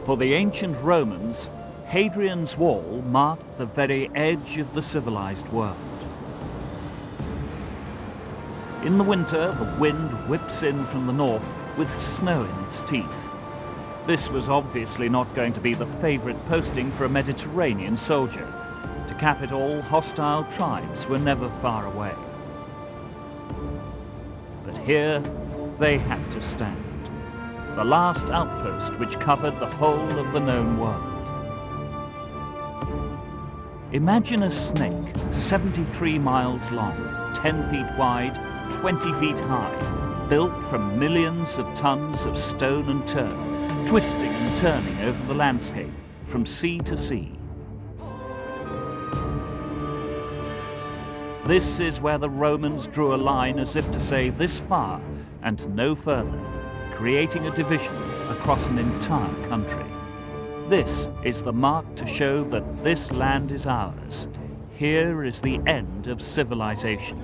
For the ancient Romans, Hadrian's Wall marked the very edge of the civilized world. In the winter, the wind whips in from the north with snow in its teeth. This was obviously not going to be the favorite posting for a Mediterranean soldier. To cap it all, hostile tribes were never far away. But here, they had to stand. The last outpost which covered the whole of the known world. Imagine a snake 73 miles long, 10 feet wide, 20 feet high, built from millions of tons of stone and turf, twisting and turning over the landscape from sea to sea. This is where the Romans drew a line as if to say this far and no further, creating a division across an entire country. This is the mark to show that this land is ours. Here is the end of civilization.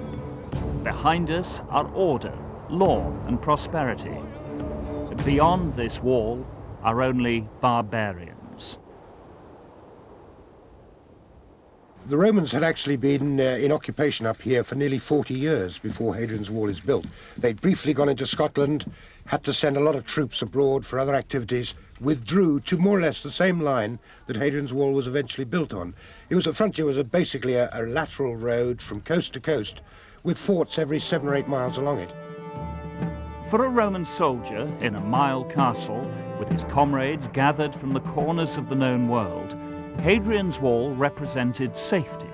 Behind us are order, law, and prosperity. Beyond this wall are only barbarians. The Romans had actually been in occupation up here for nearly 40 years before Hadrian's Wall is built. They'd briefly gone into Scotland, had to send a lot of troops abroad for other activities, withdrew to more or less the same line that Hadrian's Wall was eventually built on. The frontier was basically a lateral road from coast to coast, with forts every 7 or 8 miles along it. For a Roman soldier in a mile castle, with his comrades gathered from the corners of the known world, Hadrian's Wall represented safety,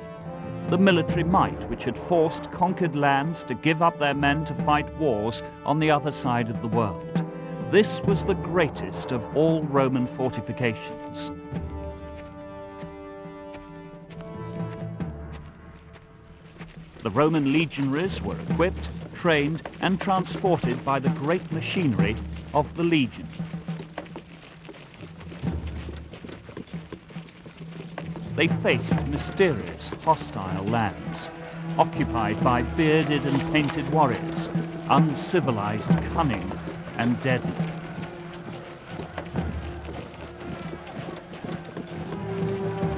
the military might which had forced conquered lands to give up their men to fight wars on the other side of the world. This was the greatest of all Roman fortifications. The Roman legionaries were equipped, trained, and transported by the great machinery of the legion. They faced mysterious, hostile lands, occupied by bearded and painted warriors, uncivilized, cunning, and deadly.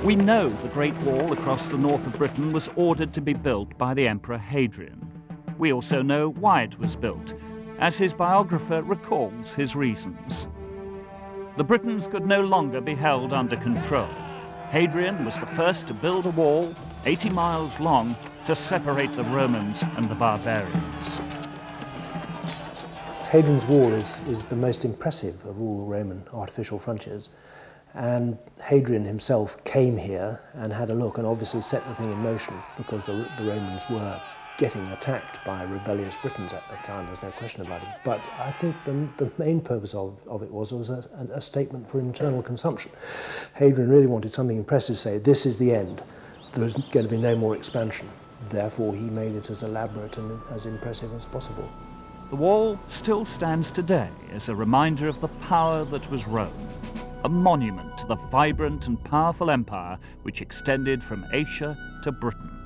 We know the Great Wall across the north of Britain was ordered to be built by the Emperor Hadrian. We also know why it was built, as his biographer recalls his reasons. The Britons could no longer be held under control. Hadrian was the first to build a wall 80 miles long to separate the Romans and the barbarians. Hadrian's Wall is the most impressive of all Roman artificial frontiers. And Hadrian himself came here and had a look and obviously set the thing in motion because the Romans were getting attacked by rebellious Britons at that time, there's no question about it. But I think the main purpose of it was a statement for internal consumption. Hadrian really wanted something impressive to say, this is the end, there's going to be no more expansion. Therefore he made it as elaborate and as impressive as possible. The wall still stands today as a reminder of the power that was Rome, a monument to the vibrant and powerful empire which extended from Asia to Britain.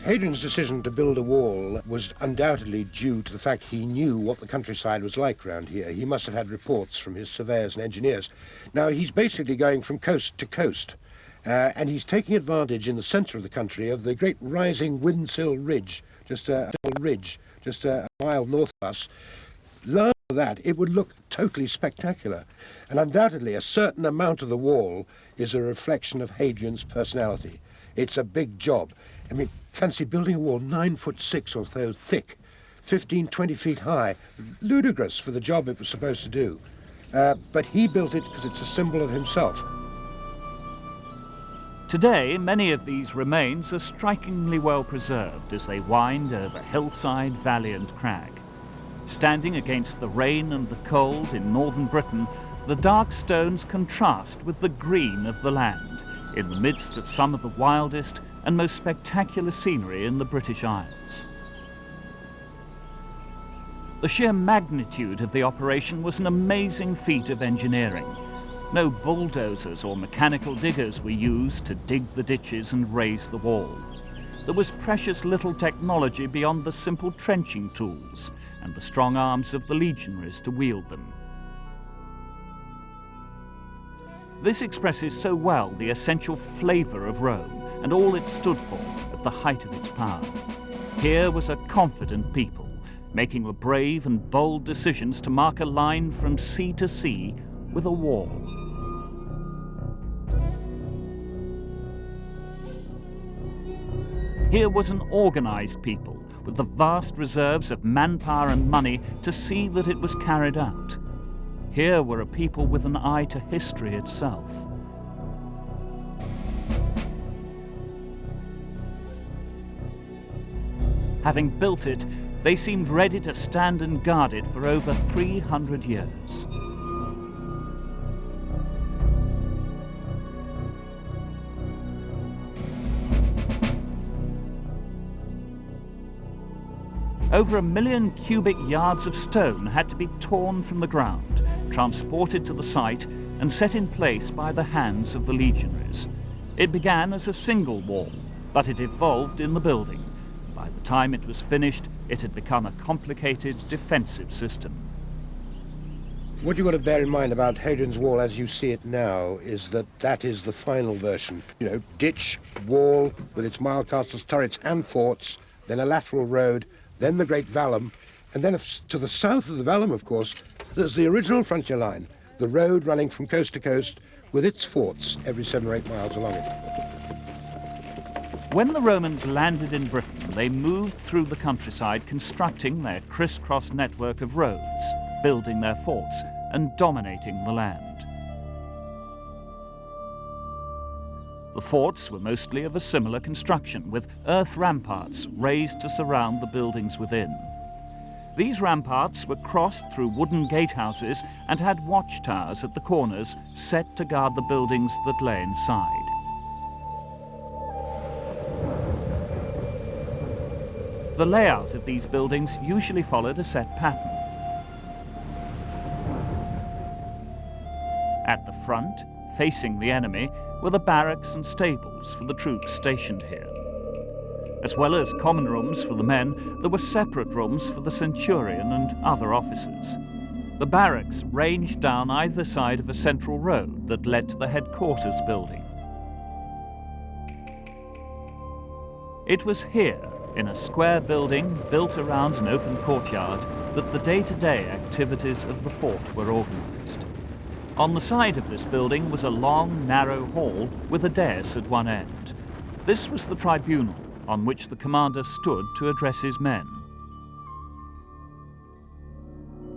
Hadrian's decision to build a wall was undoubtedly due to the fact he knew what the countryside was like around here. He must have had reports from his surveyors and engineers. Now, he's basically going from coast to coast, and he's taking advantage in the centre of the country of the great rising Windsill Ridge, just a mile north of us. Learn that, it would look totally spectacular. And undoubtedly, a certain amount of the wall is a reflection of Hadrian's personality. It's a big job. I mean, fancy building a wall 9'6" or so thick, 15, 20 feet high. Ludicrous for the job it was supposed to do. But he built it because it's a symbol of himself. Today, many of these remains are strikingly well preserved as they wind over hillside, valley and crag. Standing against the rain and the cold in northern Britain, the dark stones contrast with the green of the land, in the midst of some of the wildest and most spectacular scenery in the British Isles. The sheer magnitude of the operation was an amazing feat of engineering. No bulldozers or mechanical diggers were used to dig the ditches and raise the wall. There was precious little technology beyond the simple trenching tools and the strong arms of the legionaries to wield them. This expresses so well the essential flavour of Rome and all it stood for at the height of its power. Here was a confident people, making the brave and bold decisions to mark a line from sea to sea with a wall. Here was an organised people with the vast reserves of manpower and money to see that it was carried out. Here were a people with an eye to history itself. Having built it, they seemed ready to stand and guard it for over 300 years. Over 1 million cubic yards of stone had to be torn from the ground, transported to the site, and set in place by the hands of the legionaries. It began as a single wall, but it evolved in the building. By the time it was finished, it had become a complicated defensive system. What you've got to bear in mind about Hadrian's Wall as you see it now is that that is the final version. You know, ditch, wall with its mile castles, turrets and forts, then a lateral road, then the Great Vallum, and then to the south of the Vallum, of course, there's the original frontier line, the road running from coast to coast with its forts every 7 or 8 miles along it. When the Romans landed in Britain, they moved through the countryside constructing their crisscross network of roads, building their forts and dominating the land. The forts were mostly of a similar construction, with earth ramparts raised to surround the buildings within. These ramparts were crossed through wooden gatehouses and had watchtowers at the corners set to guard the buildings that lay inside. The layout of these buildings usually followed a set pattern. At the front, facing the enemy, were the barracks and stables for the troops stationed here. As well as common rooms for the men, there were separate rooms for the centurion and other officers. The barracks ranged down either side of a central road that led to the headquarters building. It was here, in a square building built around an open courtyard, that the day-to-day activities of the fort were organised. On the side of this building was a long, narrow hall with a dais at one end. This was the tribunal on which the commander stood to address his men.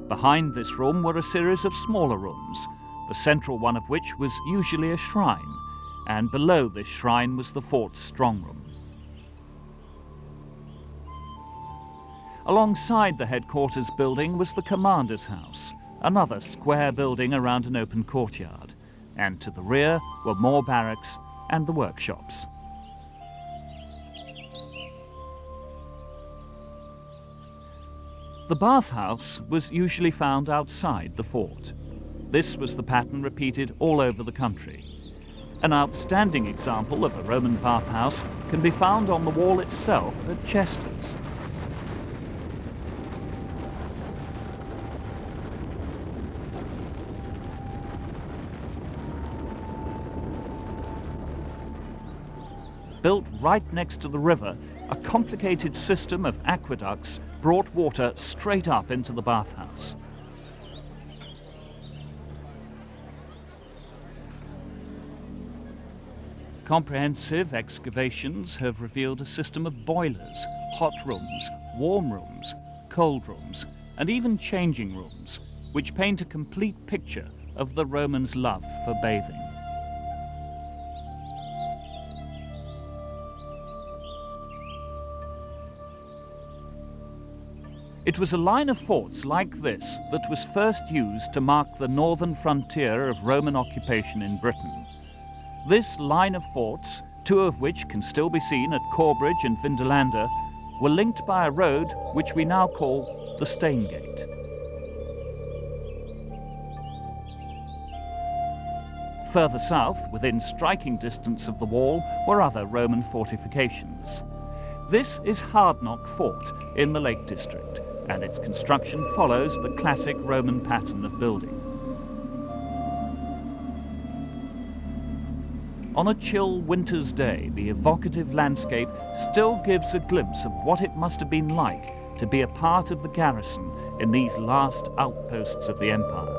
Behind this room were a series of smaller rooms, the central one of which was usually a shrine, and below this shrine was the fort's strong room. Alongside the headquarters building was the commander's house, another square building around an open courtyard, and to the rear were more barracks and the workshops. The bathhouse was usually found outside the fort. This was the pattern repeated all over the country. An outstanding example of a Roman bathhouse can be found on the wall itself at Chester's. Built right next to the river, a complicated system of aqueducts brought water straight up into the bathhouse. Comprehensive excavations have revealed a system of boilers, hot rooms, warm rooms, cold rooms, and even changing rooms, which paint a complete picture of the Romans' love for bathing. It was a line of forts like this that was first used to mark the northern frontier of Roman occupation in Britain. This line of forts, 2 of which can still be seen at Corbridge and Vindolanda, were linked by a road which we now call the Staingate. Further south, within striking distance of the wall, were other Roman fortifications. This is Hardknott Fort in the Lake District, and its construction follows the classic Roman pattern of building. On a chill winter's day, the evocative landscape still gives a glimpse of what it must have been like to be a part of the garrison in these last outposts of the empire.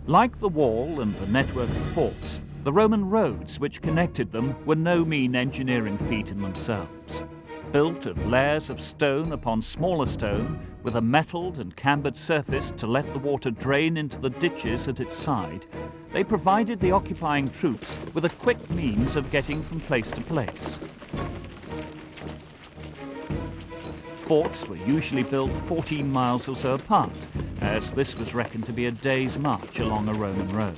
Like the wall and the network of forts, the Roman roads which connected them were no mean engineering feat in themselves. Built of layers of stone upon smaller stone, with a metalled and cambered surface to let the water drain into the ditches at its side, they provided the occupying troops with a quick means of getting from place to place. Forts were usually built 14 miles or so apart, as this was reckoned to be a day's march along a Roman road.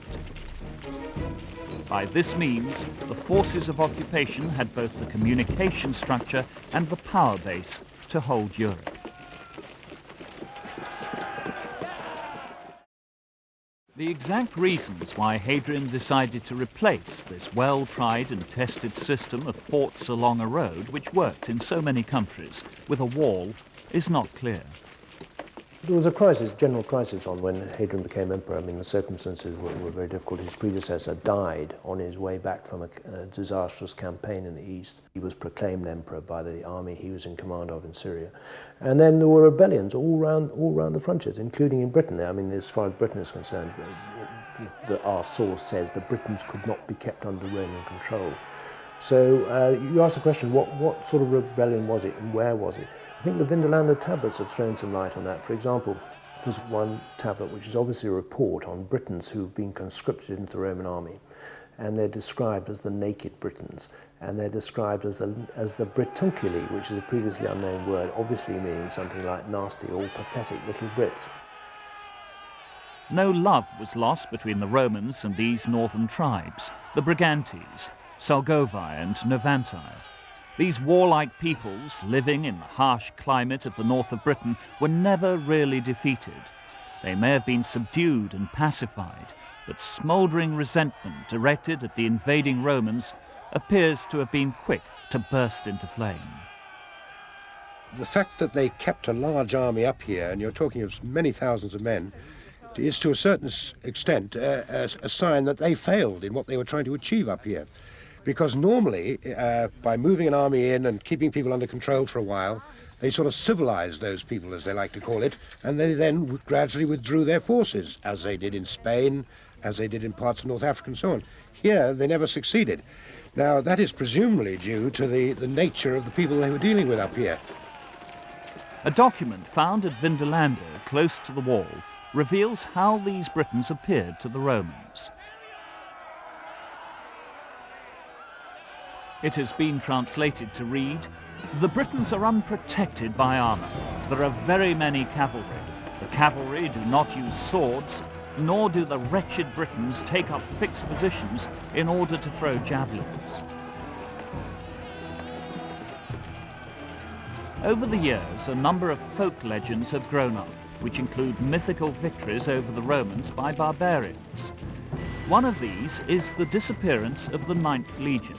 By this means, the forces of occupation had both the communication structure and the power base to hold Europe. The exact reasons why Hadrian decided to replace this well-tried and tested system of forts along a road which worked in so many countries with a wall is not clear. There was a crisis, general crisis on when Hadrian became emperor. I mean, the circumstances were very difficult. His predecessor died on his way back from a disastrous campaign in the east. He was proclaimed emperor by the army he was in command of in Syria. And then there were rebellions all around the frontiers, including in Britain. I mean, as far as Britain is concerned, our source says the Britons could not be kept under Roman control. So you asked the question, what sort of rebellion was it and where was it? I think the Vindolanda tablets have thrown some light on that. For example, there's one tablet which is obviously a report on Britons who've been conscripted into the Roman army, and they're described as the naked Britons, and they're described as the Britunculi, which is a previously unknown word, obviously meaning something like nasty or pathetic little Brits. No love was lost between the Romans and these northern tribes, the Brigantes, Salgovae and Novantae. These warlike peoples, living in the harsh climate of the north of Britain, were never really defeated. They may have been subdued and pacified, but smouldering resentment directed at the invading Romans appears to have been quick to burst into flame. The fact that they kept a large army up here, and you're talking of many thousands of men, is to a certain extent a sign that they failed in what they were trying to achieve up here. Because normally, by moving an army in and keeping people under control for a while, they sort of civilized those people, as they like to call it, and they then gradually withdrew their forces, as they did in Spain, as they did in parts of North Africa and so on. Here, they never succeeded. Now, that is presumably due to the nature of the people they were dealing with up here. A document found at Vindolanda, close to the wall, reveals how these Britons appeared to the Romans. It has been translated to read, "The Britons are unprotected by armour. There are very many cavalry. The cavalry do not use swords, nor do the wretched Britons take up fixed positions in order to throw javelins." Over the years, a number of folk legends have grown up, which include mythical victories over the Romans by barbarians. One of these is the disappearance of the 9th Legion.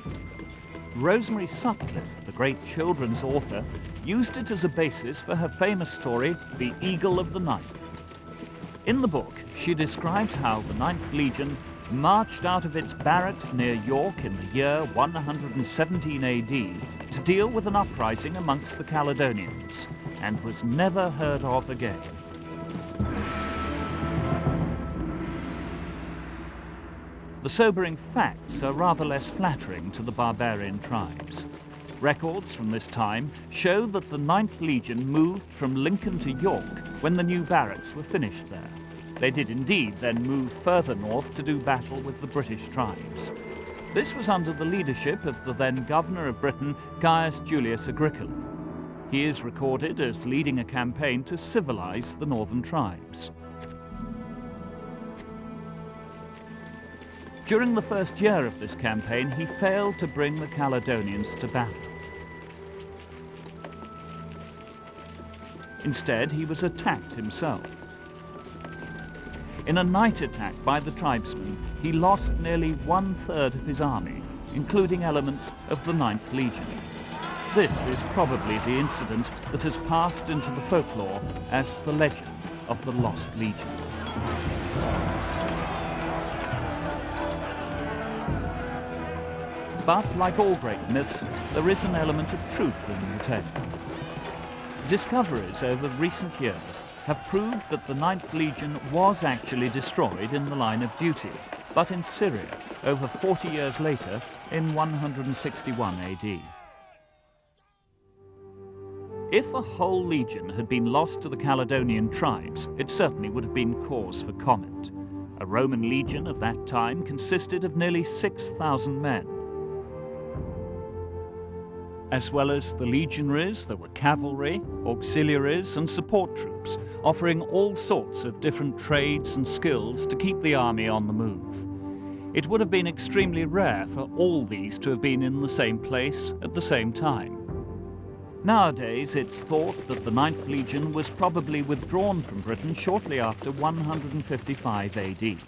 Rosemary Sutcliffe, the great children's author, used it as a basis for her famous story, The Eagle of the Ninth. In the book, she describes how the 9th Legion marched out of its barracks near York in the year 117 AD to deal with an uprising amongst the Caledonians, and was never heard of again. The sobering facts are rather less flattering to the barbarian tribes. Records from this time show that the 9th Legion moved from Lincoln to York when the new barracks were finished there. They did indeed then move further north to do battle with the British tribes. This was under the leadership of the then governor of Britain, Gaius Julius Agricola. He is recorded as leading a campaign to civilize the northern tribes. During the first year of this campaign, he failed to bring the Caledonians to battle. Instead, he was attacked himself. In a night attack by the tribesmen, he lost nearly 1/3 of his army, including elements of the 9th Legion. This is probably the incident that has passed into the folklore as the legend of the Lost Legion. But like all great myths, there is an element of truth in the tale. Discoveries over recent years have proved that the 9th Legion was actually destroyed in the line of duty, but in Syria over 40 years later in 161 AD. If a whole legion had been lost to the Caledonian tribes, it certainly would have been cause for comment. A Roman legion of that time consisted of nearly 6,000 men. As well as the legionaries, there were cavalry, auxiliaries and support troops, offering all sorts of different trades and skills to keep the army on the move. It would have been extremely rare for all these to have been in the same place at the same time. Nowadays, it's thought that the 9th Legion was probably withdrawn from Britain shortly after 155 AD.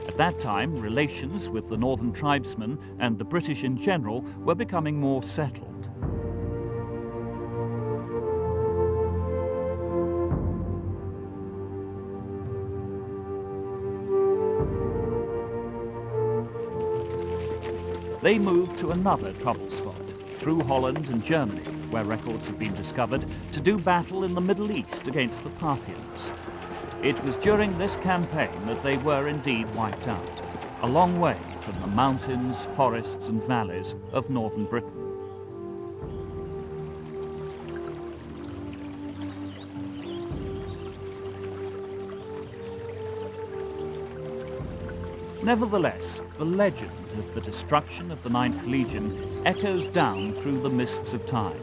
At that time, relations with the northern tribesmen and the British in general were becoming more settled. They moved to another trouble spot, through Holland and Germany, where records have been discovered, to do battle in the Middle East against the Parthians. It was during this campaign that they were indeed wiped out, a long way from the mountains, forests and valleys of northern Britain. Nevertheless, the legend of the destruction of the 9th Legion echoes down through the mists of time.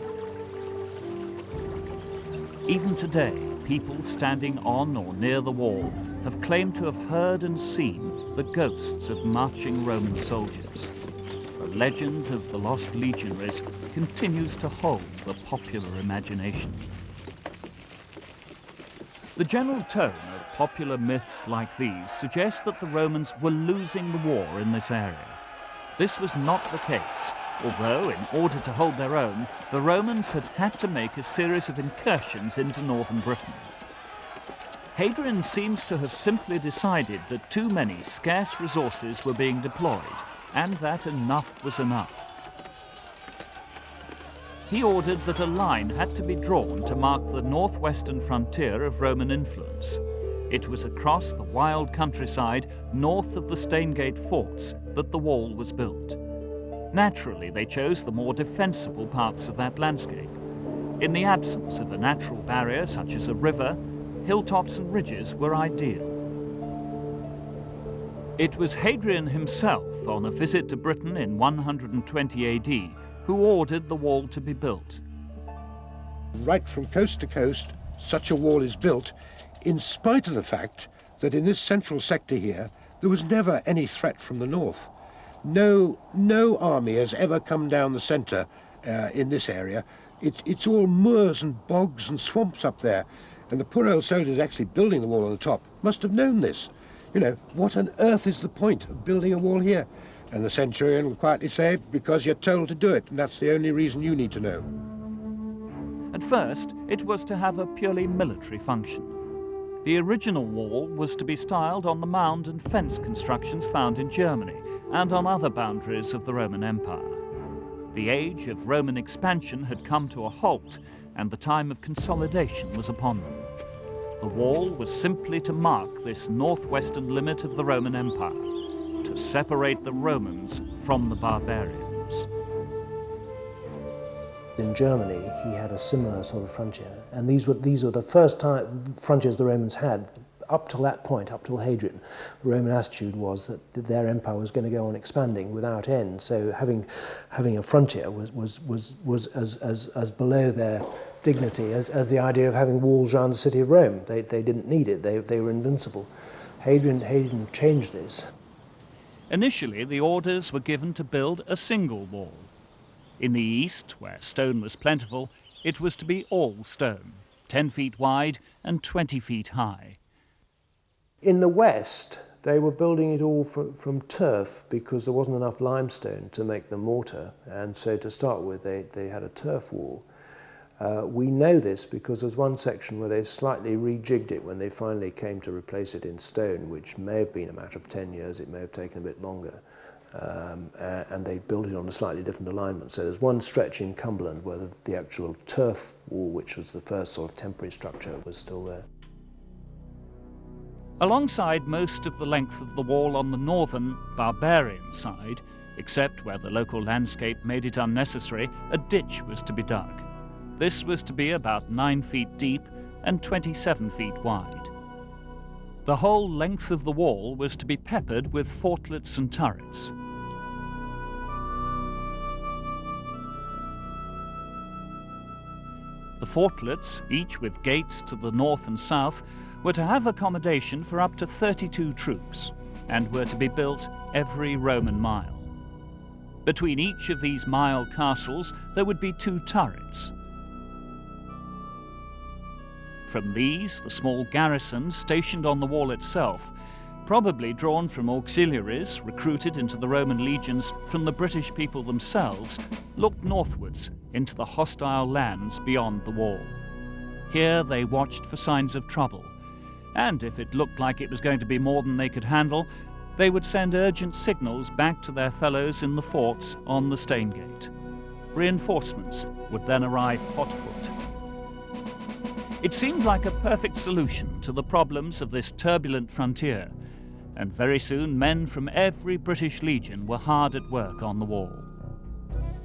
Even today, people standing on or near the wall have claimed to have heard and seen the ghosts of marching Roman soldiers. The legend of the lost legionaries continues to hold the popular imagination. The general tone of popular myths like these suggests that the Romans were losing the war in this area. This was not the case, although in order to hold their own, the Romans had to make a series of incursions into northern Britain. Hadrian seems to have simply decided that too many scarce resources were being deployed, and that enough was enough. He ordered that a line had to be drawn to mark the northwestern frontier of Roman influence. It was across the wild countryside north of the Staingate forts that the wall was built. Naturally, they chose the more defensible parts of that landscape. In the absence of a natural barrier such as a river, hilltops and ridges were ideal. It was Hadrian himself, on a visit to Britain in 120 AD, who ordered the wall to be built. Right from coast to coast, such a wall is built, in spite of the fact that in this central sector here, there was never any threat from the north. No army has ever come down the centre in this area. It's all moors and bogs and swamps up there. And the poor old soldiers actually building the wall on the top must have known this. You know, what on earth is the point of building a wall here? And the centurion would quietly say, because you're told to do it, and that's the only reason you need to know. At first, it was to have a purely military function. The original wall was to be styled on the mound and fence constructions found in Germany and on other boundaries of the Roman Empire. The age of Roman expansion had come to a halt, and the time of consolidation was upon them. The wall was simply to mark this northwestern limit of the Roman Empire, to separate the Romans from the barbarians. In Germany, he had a similar sort of frontier, and these were the first time frontiers the Romans had. Up till that point, up till Hadrian, the Roman attitude was that their empire was going to go on expanding without end. So having a frontier was as below their dignity as the idea of having walls around the city of Rome. They didn't need it. They were invincible. Hadrian changed this. Initially, the orders were given to build a single wall. In the east, where stone was plentiful, it was to be all stone, 10 feet wide and 20 feet high. In the west, They were building it all from turf because there wasn't enough limestone to make the mortar, and so to start with they had a turf wall. We know this because there's one section where they slightly rejigged it when they finally came to replace it in stone, which may have been a matter of 10 years, it may have taken a bit longer. And they built it on a slightly different alignment. So there's one stretch in Cumberland where the actual turf wall, which was the first sort of temporary structure, was still there. Alongside most of the length of the wall on the northern, barbarian side, except where the local landscape made it unnecessary, a ditch was to be dug. This was to be about 9 feet deep and 27 feet wide. The whole length of the wall was to be peppered with fortlets and turrets. The fortlets, each with gates to the north and south, were to have accommodation for up to 32 troops and were to be built every Roman mile. Between each of these mile castles there would be 2 turrets. From these, the small garrisons stationed on the wall itself, probably drawn from auxiliaries recruited into the Roman legions from the British people themselves, looked northwards into the hostile lands beyond the wall. Here they watched for signs of trouble, and if it looked like it was going to be more than they could handle, they would send urgent signals back to their fellows in the forts on the Staingate. Reinforcements would then arrive hot foot. It seemed like a perfect solution to the problems of this turbulent frontier, and very soon men from every British legion were hard at work on the wall.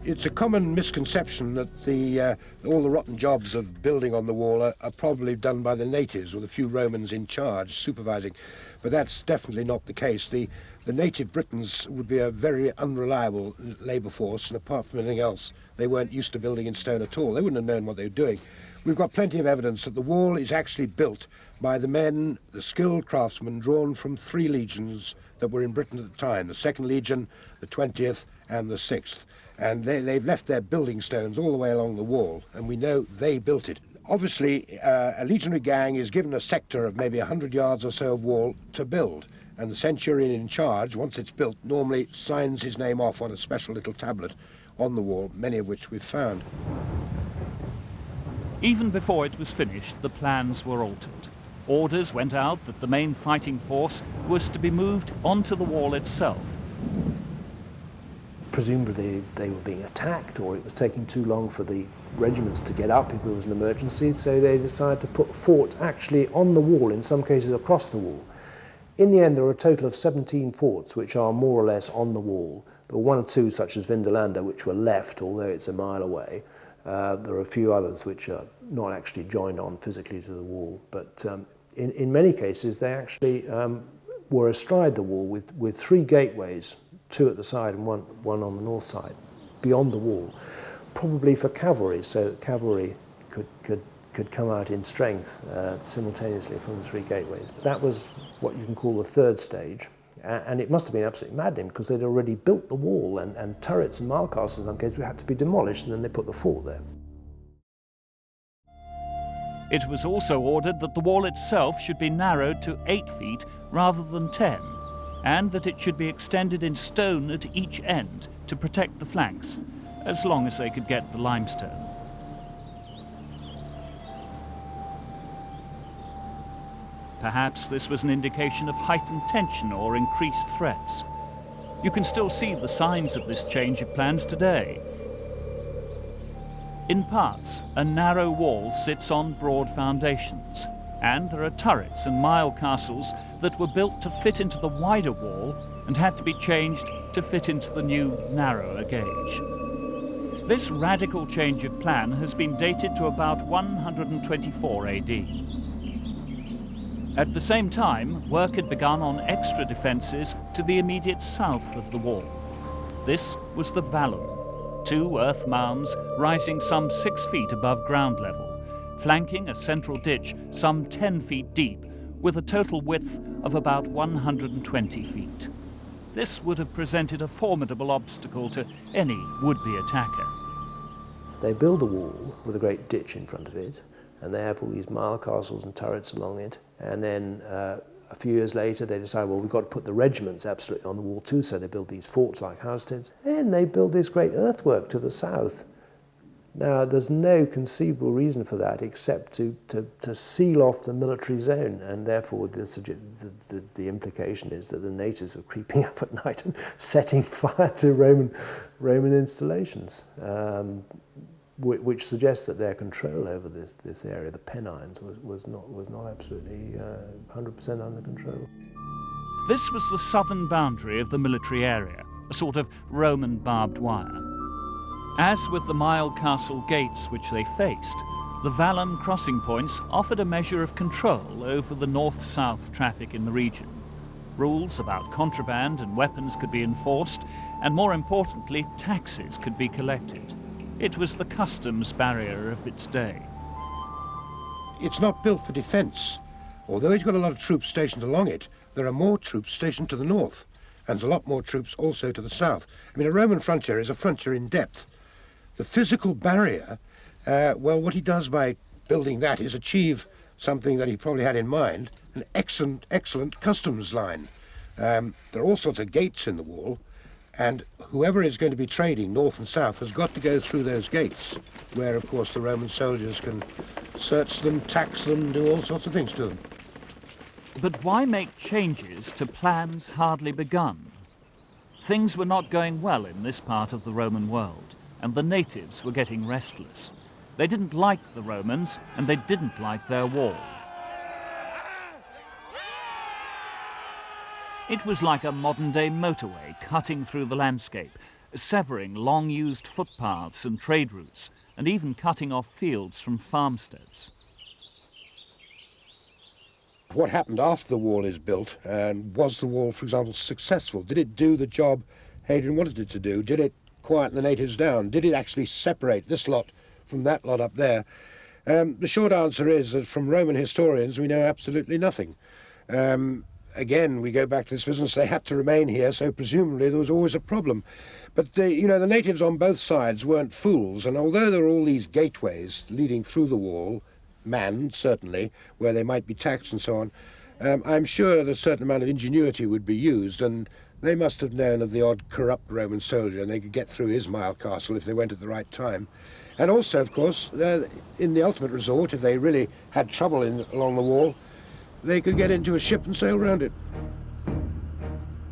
It's a common misconception that all the rotten jobs of building on the wall are probably done by the natives with a few Romans in charge supervising, but that's definitely not the case. The native Britons would be a very unreliable labour force, and apart from anything else, they weren't used to building in stone at all. They wouldn't have known what they were doing. We've got plenty of evidence that the wall is actually built by the men, the skilled craftsmen drawn from 3 legions that were in Britain at the time, the 2nd Legion, the 20th and the 6th. And they've left their building stones all the way along the wall, and we know they built it. Obviously, a legionary gang is given a sector of maybe 100 yards or so of wall to build, and the centurion in charge, once it's built, normally signs his name off on a special little tablet on the wall, many of which we've found. Even before it was finished, the plans were altered. Orders went out that the main fighting force was to be moved onto the wall itself. Presumably they were being attacked, or it was taking too long for the regiments to get up if there was an emergency, so they decided to put forts actually on the wall, in some cases across the wall. In the end, there were a total of 17 forts which are more or less on the wall. There were 1 or 2, such as Vindolanda, which were left, although it's a mile away. There are a few others which are not actually joined on physically to the wall, but in many cases they actually were astride the wall with 3 gateways, 2 at the side and one on the north side, beyond the wall, probably for cavalry, so that cavalry could come out in strength simultaneously from the 3 gateways. That was what you can call the 3rd stage. And it must have been absolutely maddening because they'd already built the wall, and turrets and mile castles in some cases had to be demolished, and then they put the fort there. It was also ordered that the wall itself should be narrowed to 8 feet rather than 10, and that it should be extended in stone at each end to protect the flanks, as long as they could get the limestone. Perhaps this was an indication of heightened tension or increased threats. You can still see the signs of this change of plans today. In parts, a narrow wall sits on broad foundations, and there are turrets and mile castles that were built to fit into the wider wall and had to be changed to fit into the new, narrower gauge. This radical change of plan has been dated to about 124 AD. At the same time, work had begun on extra defences to the immediate south of the wall. This was the vallum, 2 earth mounds rising some 6 feet above ground level, flanking a central ditch some 10 feet deep, with a total width of about 120 feet. This would have presented a formidable obstacle to any would-be attacker. They build a wall with a great ditch in front of it, and they have all these mile castles and turrets along it, and then a few years later, they decide, well, we've got to put the regiments absolutely on the wall too, so they build these forts like housesteads. Then they build this great earthwork to the south. Now, there's no conceivable reason for that except to seal off the military zone, and therefore the implication is that the natives are creeping up at night and setting fire to Roman installations, which suggests that their control over this area, the Pennines, was not absolutely 100% under control. This was the southern boundary of the military area, a sort of Roman barbed wire. As with the mile castle gates which they faced, the Valum crossing points offered a measure of control over the north-south traffic in the region. Rules about contraband and weapons could be enforced, and more importantly, taxes could be collected. It was the customs barrier of its day. It's not built for defence. Although it's got a lot of troops stationed along it, there are more troops stationed to the north, and a lot more troops also to the south. I mean, a Roman frontier is a frontier in depth. The physical barrier, well, what he does by building that is achieve something that he probably had in mind, an excellent customs line. There are all sorts of gates in the wall, and whoever is going to be trading north and south has got to go through those gates, where, of course, the Roman soldiers can search them, tax them, do all sorts of things to them. But why make changes to plans hardly begun? Things were not going well in this part of the Roman world, and the natives were getting restless. They didn't like the Romans, and they didn't like their wall. It was like a modern-day motorway cutting through the landscape, severing long-used footpaths and trade routes, and even cutting off fields from farmsteads. What happened after the wall is built, and was the wall, for example, successful? Did it do the job Hadrian wanted it to do? Did it quieten the natives down? Did it actually separate this lot from that lot up there? The short answer is that from Roman historians we know absolutely nothing. Again, we go back to this business, they had to remain here, so presumably there was always a problem. But the natives on both sides weren't fools, and although there were all these gateways leading through the wall, manned certainly, where they might be taxed and so on, I'm sure that a certain amount of ingenuity would be used, and they must have known of the odd corrupt Roman soldier, and they could get through his mile castle if they went at the right time. And also, of course, in the ultimate resort, if they really had trouble along the wall, they could get into a ship and sail round it.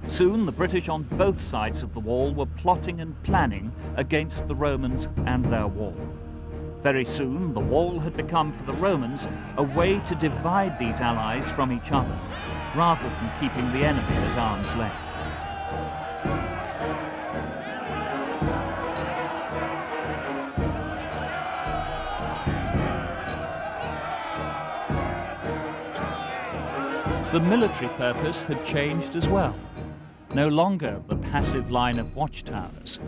Soon the British on both sides of the wall were plotting and planning against the Romans and their wall. Very soon the wall had become for the Romans a way to divide these allies from each other, rather than keeping the enemy at arm's length. The military purpose had changed as well. No longer the passive line of watchtowers.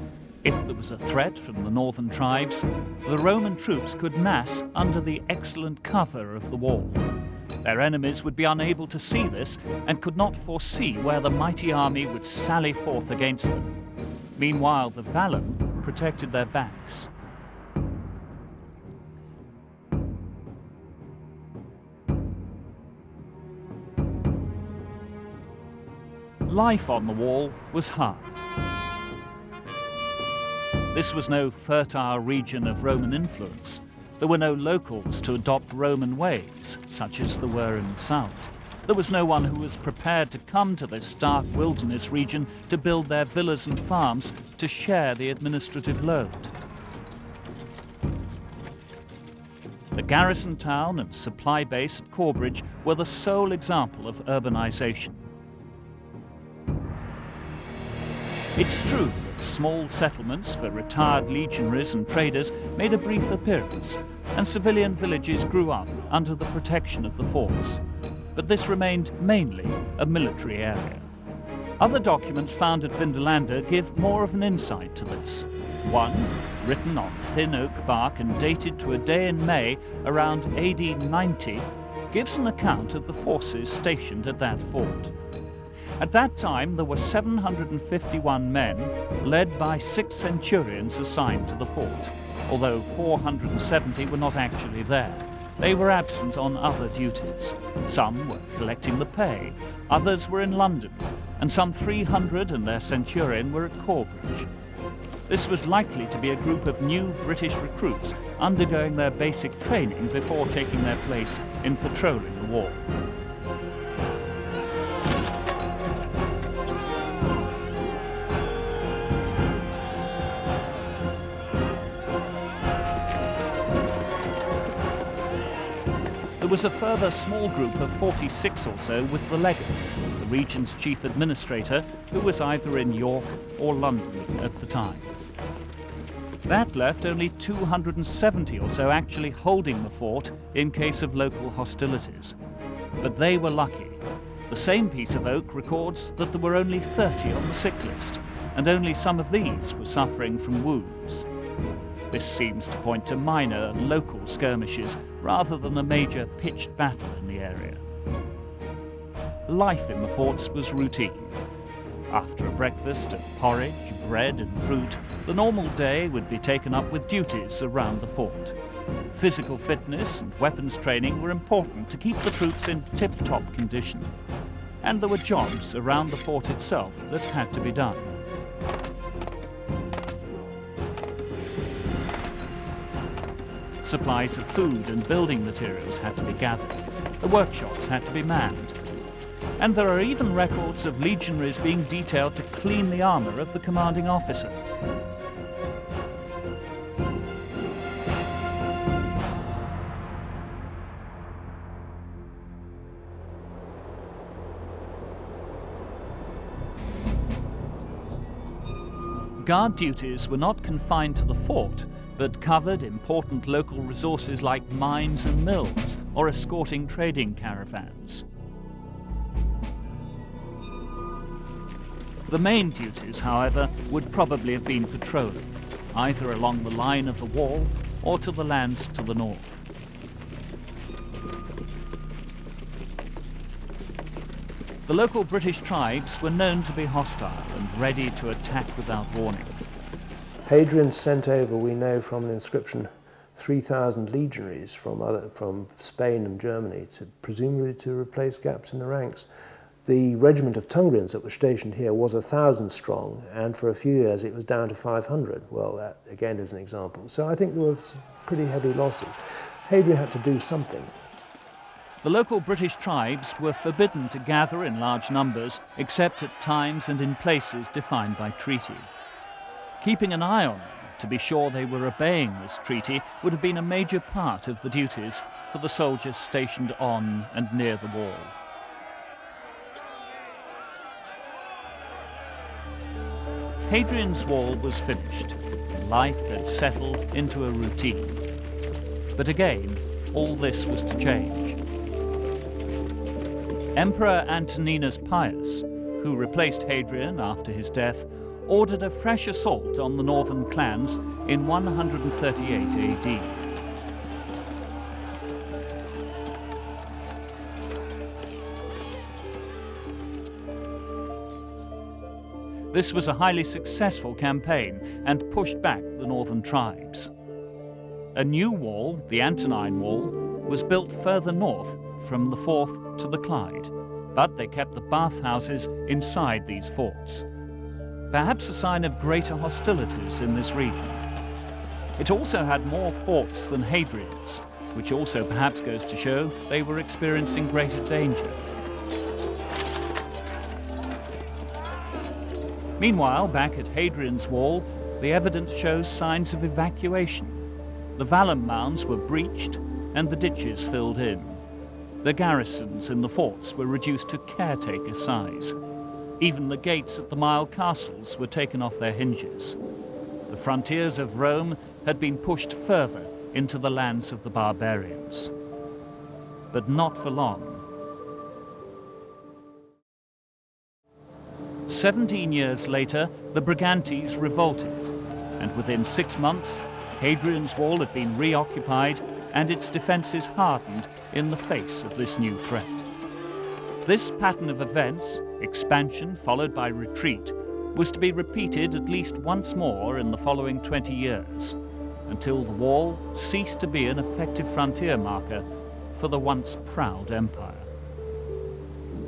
If there was a threat from the northern tribes, the Roman troops could mass under the excellent cover of the wall. Their enemies would be unable to see this and could not foresee where the mighty army would sally forth against them. Meanwhile, the Valum protected their backs. Life on the wall was hard. This was no fertile region of Roman influence. There were no locals to adopt Roman ways, such as there were in the south. There was no one who was prepared to come to this stark wilderness region to build their villas and farms to share the administrative load. The garrison town and supply base at Corbridge were the sole example of urbanization. It's true that small settlements for retired legionaries and traders made a brief appearance, and civilian villages grew up under the protection of the forts. But this remained mainly a military area. Other documents found at Vindolanda give more of an insight to this. One, written on thin oak bark and dated to a day in May around AD 90, gives an account of the forces stationed at that fort. At that time, there were 751 men, led by 6 centurions assigned to the fort, although 470 were not actually there. they were absent on other duties. Some were collecting the pay, others were in London, and some 300 and their centurion were at Corbridge. This was likely to be a group of new British recruits undergoing their basic training before taking their place in patrolling the wall. There was a further small group of 46 or so with the legate, the region's chief administrator, who was either in York or London at the time. That left only 270 or so actually holding the fort in case of local hostilities. But they were lucky. The same piece of oak records that there were only 30 on the sick list, and only some of these were suffering from wounds. This seems to point to minor, local skirmishes rather than a major pitched battle in the area. Life in the forts was routine. After a breakfast of porridge, bread and fruit, the normal day would be taken up with duties around the fort. Physical fitness and weapons training were important to keep the troops in tip-top condition. And there were jobs around the fort itself that had to be done. Supplies of food and building materials had to be gathered. The workshops had to be manned. And there are even records of legionaries being detailed to clean the armor of the commanding officer. Guard duties were not confined to the fort, but covered important local resources like mines and mills, or escorting trading caravans. The main duties, however, would probably have been patrolling, either along the line of the wall or to the lands to the north. The local British tribes were known to be hostile and ready to attack without warning. Hadrian sent over, we know from an inscription, 3,000 legionaries from Spain and Germany, presumably to replace gaps in the ranks. The regiment of Tungrians that was stationed here was 1,000 strong, and for a few years it was down to 500. Well, that again is an example. So I think there were pretty heavy losses. Hadrian had to do something. The local British tribes were forbidden to gather in large numbers, except at times and in places defined by treaty. Keeping an eye on them to be sure they were obeying this treaty would have been a major part of the duties for the soldiers stationed on and near the wall. Hadrian's wall was finished, and life had settled into a routine. But again, all this was to change. Emperor Antoninus Pius, who replaced Hadrian after his death, ordered a fresh assault on the northern clans in 138 AD. This was a highly successful campaign and pushed back the northern tribes. A new wall, the Antonine Wall, was built further north from the Forth to the Clyde, but they kept the bathhouses inside these forts. Perhaps a sign of greater hostilities in this region. It also had more forts than Hadrian's, which also perhaps goes to show they were experiencing greater danger. Meanwhile, back at Hadrian's Wall, the evidence shows signs of evacuation. The vallum mounds were breached and the ditches filled in. The garrisons in the forts were reduced to caretaker size. Even the gates at the mile castles were taken off their hinges. The frontiers of Rome had been pushed further into the lands of the barbarians. But not for long. 17 years later, the Brigantes revolted, and within 6 months, Hadrian's Wall had been reoccupied and its defences hardened in the face of this new threat. This pattern of events, expansion followed by retreat, was to be repeated at least once more in the following 20 years. until the wall ceased to be an effective frontier marker for the once proud empire.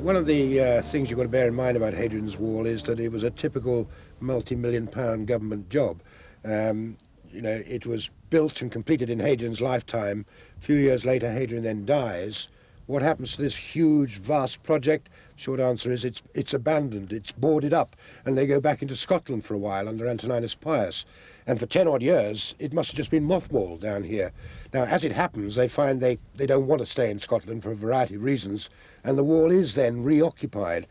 One of the things you've got to bear in mind about Hadrian's Wall is that it was a typical multi-million-pound government job. It was built and completed in Hadrian's lifetime. A few years later, Hadrian then dies. What happens to this huge, vast project? Short answer is it's abandoned, it's boarded up, and they go back into Scotland for a while under Antoninus Pius. And for 10 odd years, it must have just been mothballed down here. Now, as it happens, they find they don't want to stay in Scotland for a variety of reasons, and the wall is then reoccupied.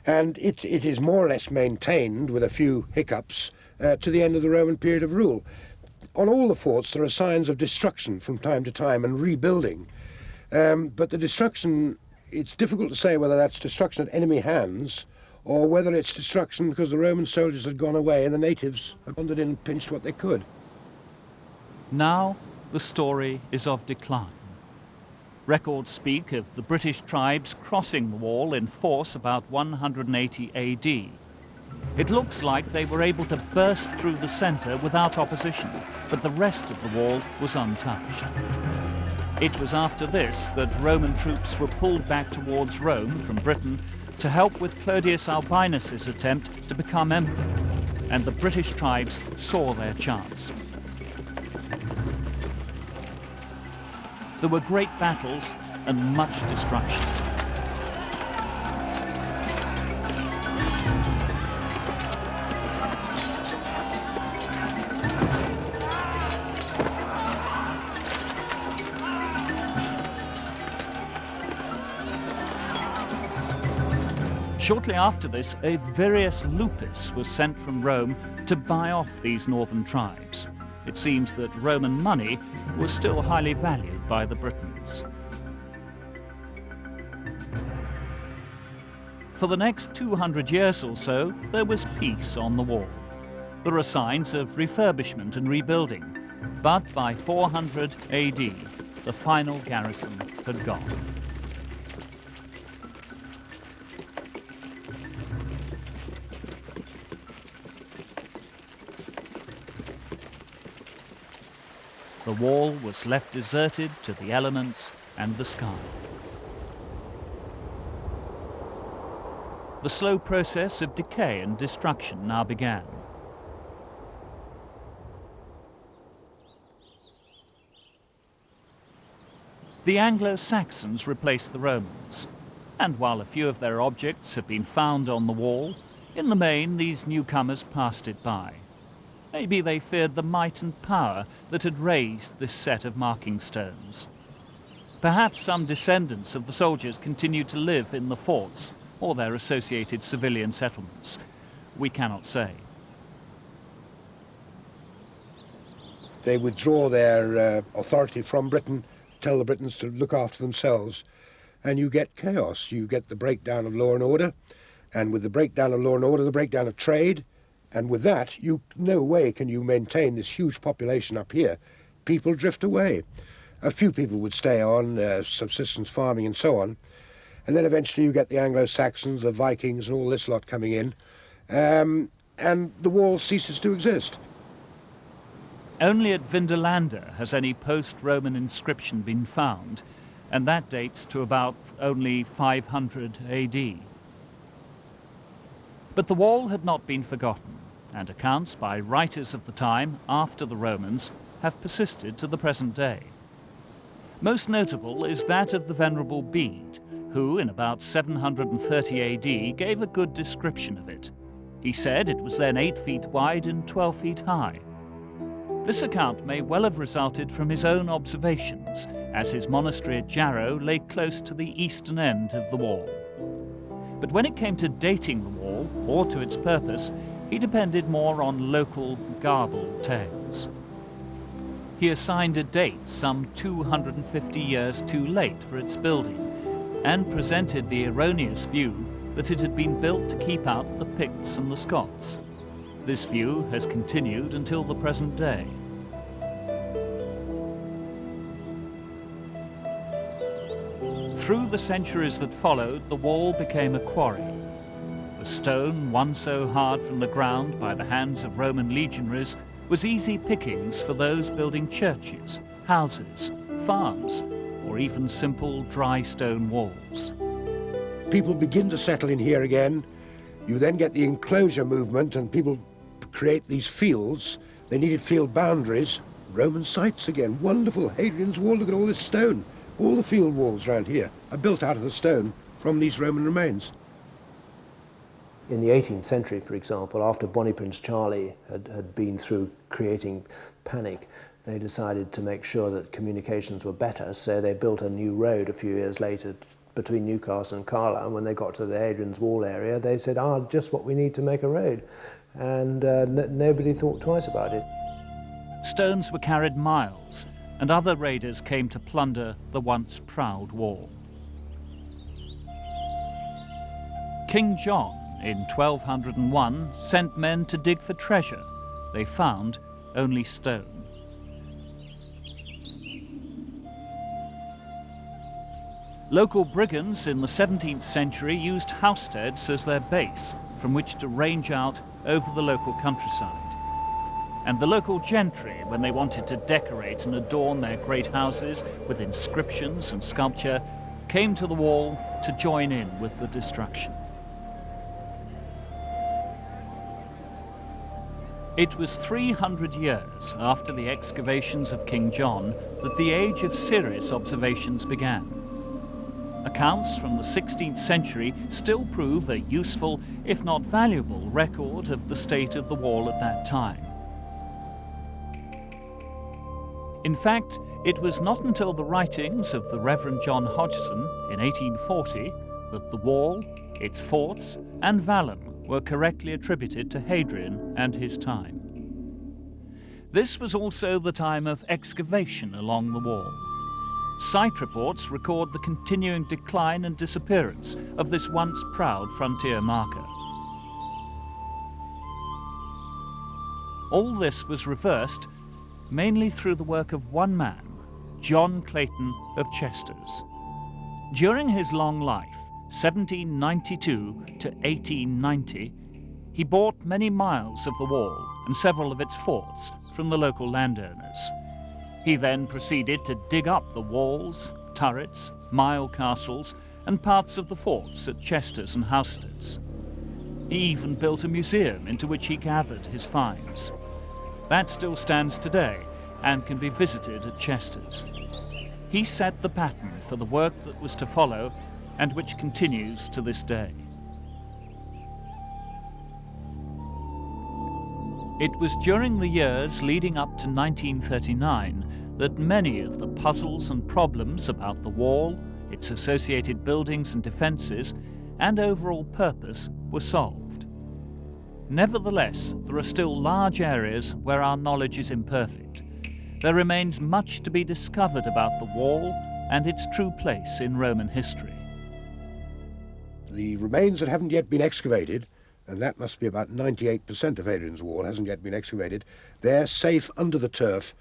And it is more or less maintained, with a few hiccups, to the end of the Roman period of rule. On all the forts, there are signs of destruction from time to time and rebuilding. But the destruction, it's difficult to say whether that's destruction at enemy hands or whether it's destruction because the Roman soldiers had gone away and the natives had wandered in and pinched what they could. Now the story is of decline. Records speak of the British tribes crossing the wall in force about 180 AD. It looks like they were able to burst through the centre without opposition, but the rest of the wall was untouched. It was after this that Roman troops were pulled back towards Rome from Britain to help with Clodius Albinus's attempt to become emperor, and the British tribes saw their chance. There were great battles and much destruction. Shortly after this, a Virius Lupus was sent from Rome to buy off these northern tribes. It seems that Roman money was still highly valued by the Britons. For the next 200 years or so, there was peace on the wall. There are signs of refurbishment and rebuilding, but by 400 AD, the final garrison had gone. The wall was left deserted to the elements and the sky. The slow process of decay and destruction now began. The Anglo-Saxons replaced the Romans, and while a few of their objects have been found on the wall, in the main these newcomers passed it by. Maybe they feared the might and power that had raised this set of marking stones. Perhaps some descendants of the soldiers continued to live in the forts or their associated civilian settlements. We cannot say. They withdraw their authority from Britain, tell the Britons to look after themselves, and you get chaos. You get the breakdown of law and order, and with the breakdown of law and order, the breakdown of trade. And with that, no way can you maintain this huge population up here. People drift away. A few people would stay on, subsistence farming and so on. And then eventually you get the Anglo-Saxons, the Vikings and all this lot coming in. And the wall ceases to exist. Only at Vindolanda has any post-Roman inscription been found, and that dates to about only 500 AD. But the wall had not been forgotten, and accounts by writers of the time after the Romans have persisted to the present day. Most notable is that of the Venerable Bede, who in about 730 AD gave a good description of it. He said it was then 8 feet wide and 12 feet high. This account may well have resulted from his own observations, as his monastery at Jarrow lay close to the eastern end of the wall. But when it came to dating the wall, or to its purpose, he depended more on local, garbled tales. He assigned a date some 250 years too late for its building, and presented the erroneous view that it had been built to keep out the Picts and the Scots. This view has continued until the present day. Through the centuries that followed, the wall became a quarry. The stone, won so hard from the ground by the hands of Roman legionaries, was easy pickings for those building churches, houses, farms, or even simple dry stone walls. People begin to settle in here again. You then get the enclosure movement and people create these fields. They needed field boundaries. Roman sites again. Wonderful. Hadrian's Wall, look at all this stone. All the field walls around here are built out of the stone from these Roman remains. In the 18th century, for example, after Bonnie Prince Charlie had been through creating panic, they decided to make sure that communications were better, so they built a new road a few years later between Newcastle and Carlisle. And when they got to the Hadrian's Wall area, they said, just what we need to make a road. And nobody thought twice about it. Stones were carried miles, and other raiders came to plunder the once proud wall. King John, in 1201, sent men to dig for treasure. They found only stone. Local brigands in the 17th century used housesteads as their base from which to range out over the local countryside. And the local gentry, when they wanted to decorate and adorn their great houses with inscriptions and sculpture, came to the wall to join in with the destruction. It was 300 years after the excavations of King John that the age of serious observations began. Accounts from the 16th century still prove a useful, if not valuable, record of the state of the wall at that time. In fact, it was not until the writings of the Reverend John Hodgson in 1840 that the wall, its forts and vallum were correctly attributed to Hadrian and his time. This was also the time of excavation along the wall. Site reports record the continuing decline and disappearance of this once proud frontier marker. All this was reversed mainly through the work of one man, John Clayton of Chesters. During his long life, 1792 to 1890, he bought many miles of the wall and several of its forts from the local landowners. He then proceeded to dig up the walls, turrets, mile castles, and parts of the forts at Chesters and Housesteads. He even built a museum into which he gathered his finds. That still stands today and can be visited at Chesters. He set the pattern for the work that was to follow and which continues to this day. It was during the years leading up to 1939 that many of the puzzles and problems about the wall, its associated buildings and defences, and overall purpose were solved. Nevertheless, there are still large areas where our knowledge is imperfect. There remains much to be discovered about the wall and its true place in Roman history. The remains that haven't yet been excavated, and that must be about 98% of Hadrian's Wall hasn't yet been excavated, they're safe under the turf,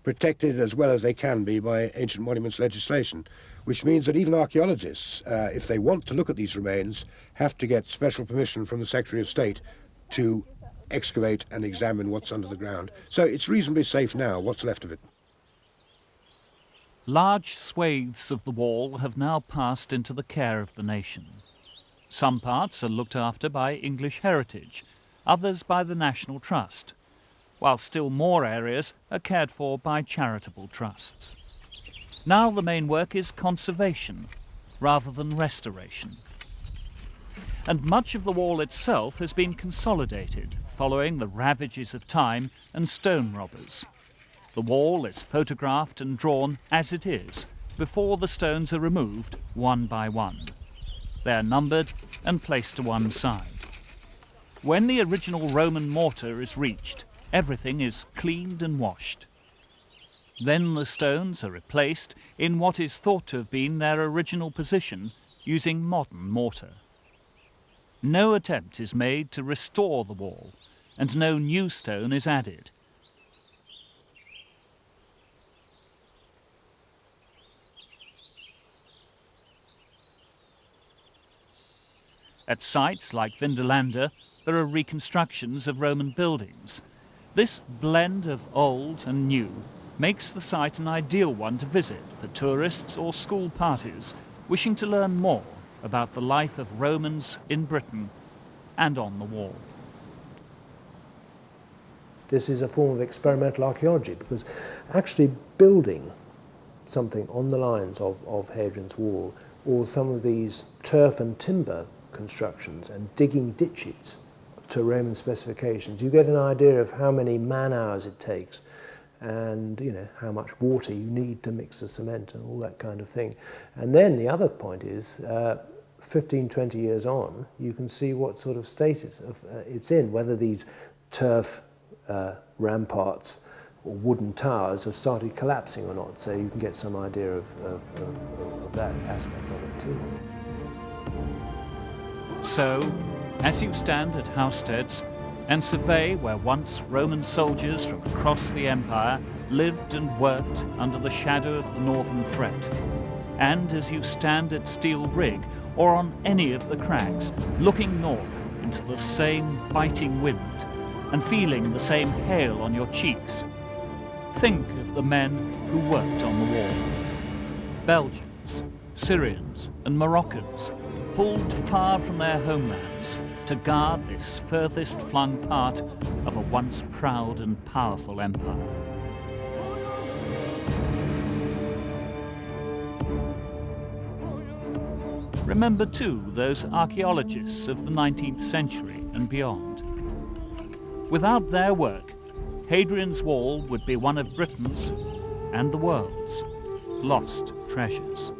protected as well as they can be by ancient monuments legislation, which means that even archaeologists, if they want to look at these remains, have to get special permission from the Secretary of State to excavate and examine what's under the ground. So it's reasonably safe now, what's left of it. Large swathes of the wall have now passed into the care of the nation. Some parts are looked after by English Heritage, others by the National Trust, while still more areas are cared for by charitable trusts. Now the main work is conservation rather than restoration. And much of the wall itself has been consolidated following the ravages of time and stone robbers. The wall is photographed and drawn as it is before the stones are removed one by one. They are numbered and placed to one side. When the original Roman mortar is reached, everything is cleaned and washed. Then the stones are replaced in what is thought to have been their original position using modern mortar. No attempt is made to restore the wall, and no new stone is added. At sites like Vindolanda, there are reconstructions of Roman buildings, This blend of old and new makes the site an ideal one to visit for tourists or school parties wishing to learn more about the life of Romans in Britain and on the wall. This is a form of experimental archaeology, because actually building something on the lines of Hadrian's Wall, or some of these turf and timber constructions, and digging ditches to Roman specifications, you get an idea of how many man-hours it takes, and how much water you need to mix the cement and all that kind of thing. And then the other point is, 15, 20 years on, you can see what sort of state it's in, whether these turf ramparts or wooden towers have started collapsing or not, so you can get some idea of that aspect of it too. So, as you stand at Housesteads and survey where once Roman soldiers from across the empire lived and worked under the shadow of the northern threat, and as you stand at Steel Rig or on any of the crags, looking north into the same biting wind and feeling the same hail on your cheeks, think of the men who worked on the wall. Belgians, Syrians and Moroccans, pulled far from their homelands to guard this furthest flung part of a once proud and powerful empire. Remember too those archaeologists of the 19th century and beyond. Without their work, Hadrian's Wall would be one of Britain's and the world's lost treasures.